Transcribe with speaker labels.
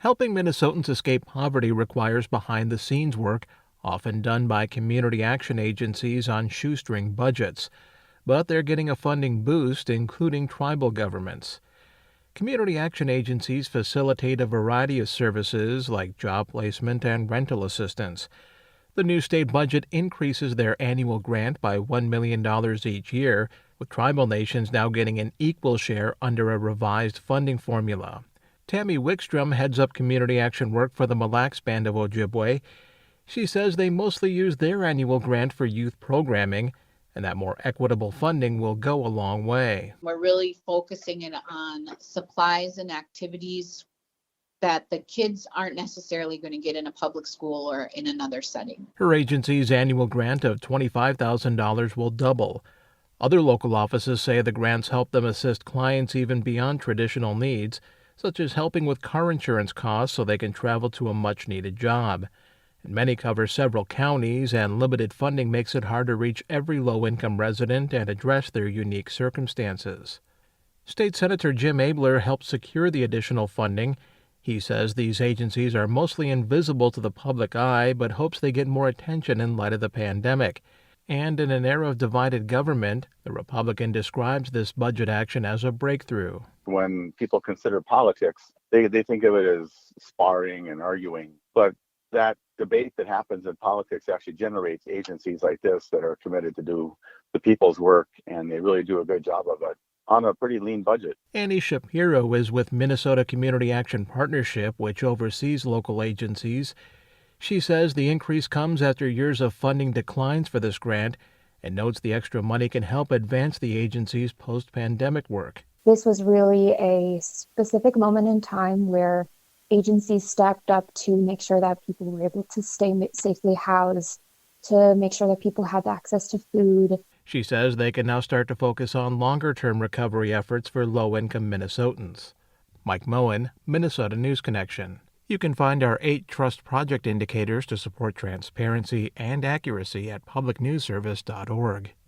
Speaker 1: Helping Minnesotans escape poverty requires behind-the-scenes work, often done by community action agencies on shoestring budgets. But they're getting a funding boost, including tribal governments. Community action agencies facilitate a variety of services like job placement and rental assistance. The new state budget increases their annual grant by $1 million each year, with tribal nations now getting an equal share under a revised funding formula. Tammy Wickstrom heads up community action work for the Mille Lacs Band of Ojibwe. She says they mostly use their annual grant for youth programming, and that more equitable funding will go a long way.
Speaker 2: We're really focusing it on supplies and activities that the kids aren't necessarily going to get in a public school or in another setting.
Speaker 1: Her agency's annual grant of $25,000 will double. Other local offices say the grants help them assist clients even beyond traditional needs, such as helping with car insurance costs so they can travel to a much-needed job. And many cover several counties, and limited funding makes it hard to reach every low-income resident and address their unique circumstances. State Senator Jim Abler helped secure the additional funding. He says these agencies are mostly invisible to the public eye, but hopes they get more attention in light of the pandemic. And in an era of divided government, the Republican describes this budget action as a breakthrough.
Speaker 3: When people consider politics, they think of it as sparring and arguing. But that debate that happens in politics actually generates agencies like this that are committed to do the people's work, and they really do a good job of it on a pretty lean budget.
Speaker 1: Annie Shapiro is with Minnesota Community Action Partnership, which oversees local agencies. She says the increase comes after years of funding declines for this grant, and notes the extra money can help advance the agency's post-pandemic work.
Speaker 4: This was really a specific moment in time where agencies stepped up to make sure that people were able to stay safely housed, to make sure that people had access to food.
Speaker 1: She says they can now start to focus on longer-term recovery efforts for low-income Minnesotans. Mike Moen, Minnesota News Connection. You can find our 8 Trust Project indicators to support transparency and accuracy at publicnewsservice.org.